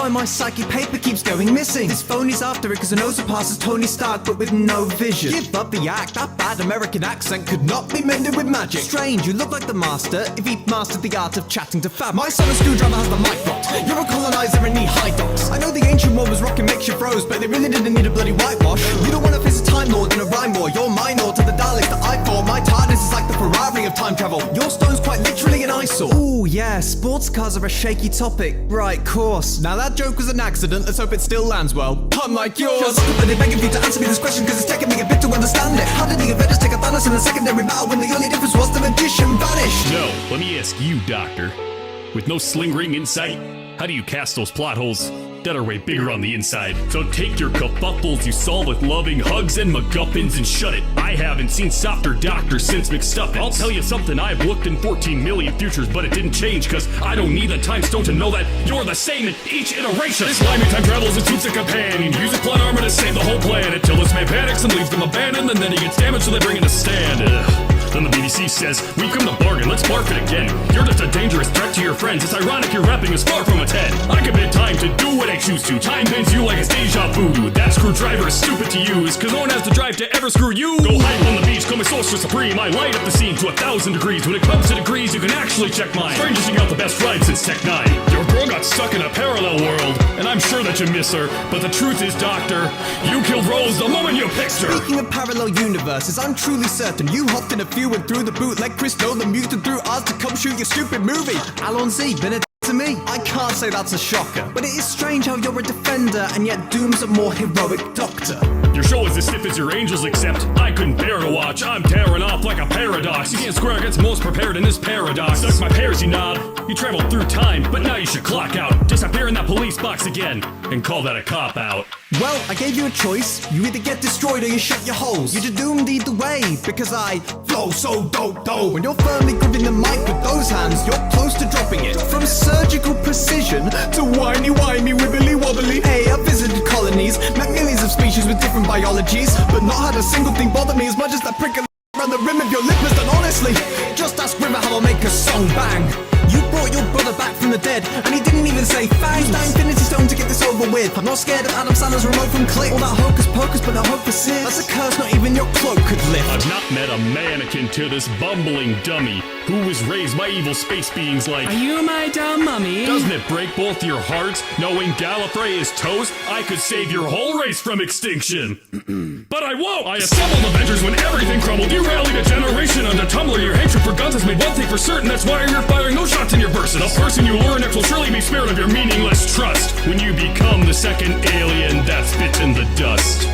why my psychic paper keeps going missing. This phony's after it cause it knows it passes Tony Stark but with no vision. Give up the act, that bad American accent could not be mended with magic. Strange, you look like the master if he mastered the art of chatting to fab. My son a screwdriver has the mic rot. You're a colonizer and need high docs. I know the ancient world was rocking makeshift rose, but they really didn't need a bloody whitewash. You don't want to face a time lord in a rhyme war. You're minor to the Daleks that I fought. My TARDIS is like the Ferrari of time travel. Your stone's quite literally an eyesore. Ooh yeah, sports cars are a shaky topic. Right, course. Now that joke was an accident, let's hope it still lands well. Unlike yours. But they're begging you to answer me this question cause it's taking me a bit to understand it. How did the Avengers take a Thanos in a secondary battle when the only difference was the magician vanished? No, let me ask you, Doctor. With no sling ring in sight, how do you cast those plot holes that are way bigger on the inside? So take your kerfuffles you solve with loving hugs and MacGuffins and shut it. I haven't seen softer doctors since McStuffins. I'll tell you something, I've looked in 14 million futures, but it didn't change, cause I don't need a time stone to know that you're the same in each iteration. This limey time travels and suits a companion, use a plot armor to save the whole planet, till this man panics and leaves them abandoned, and then he gets damaged so they bring in a stand. Then the BBC says, we've come to bargain, let's barf it again. You're just a dangerous threat to your friends. It's ironic your rapping is far from a 10. I commit time to do what I choose to. Time bends you like it's deja vu. That screwdriver is stupid to use, cause no one has the drive to ever screw you. Go hype on the beach, call me sorcerer supreme. I light up the scene to 1,000 degrees. When it comes to degrees, you can actually check mine. Strangest thing out the best rhyme since Tech 9. Your girl got stuck in a parallel world, and I'm sure that you miss her. But the truth is, Doctor, you killed Rose the moment you picked her. Speaking of parallel universes, I'm truly certain you hopped in a few and threw the boot like Chris Nolan muted through ours to come shoot your stupid movie. Alon Z, been a to me. I can't say that's a shocker, but it is strange how you're a defender and yet Doom's a more heroic doctor. Your show is as stiff as your angels, except I couldn't bear to watch. I'm tearing off like a paradox. You can't square against most prepared in this paradox. Suck my pears, you knob. You traveled through time, but now you should clock out. Disappear in that police box again and call that a cop-out. Well, I gave you a choice. You either get destroyed or you shut your holes. You're doomed either way, because I flow so dope. When you're firmly gripping the mic with those hands, you're close to dropping it. From surgical precision to whiny, wibbly wobbly. Hey, I visited colonies, met millions of species with different biologies, but not had a single thing bother me as much as that prick around the rim of your lip has done. Honestly, just ask River how I'll make a song bang. You brought your brother back from the dead, and he didn't even say thanks. Use that Infinity Stone to get this over with. I'm not scared of Adam Sandler's remote from Click. All that hocus pocus, but no hope persists. That's a curse not even your cloak could lift. I've not met a mannequin to this bumbling dummy who was raised by evil space beings like... Are you my dumb mummy? Doesn't it break both your hearts knowing Gallifrey is toast? I could save your whole race from extinction. But I won't! I assembled Avengers when everything crumbled. You rallied a generation under Tumblr. Your hatred for guns has made one thing for certain. That's why you're firing those shots in your burst. A person you lure next will surely be spared of your meaningless trust when you become the second alien that's bitten the dust.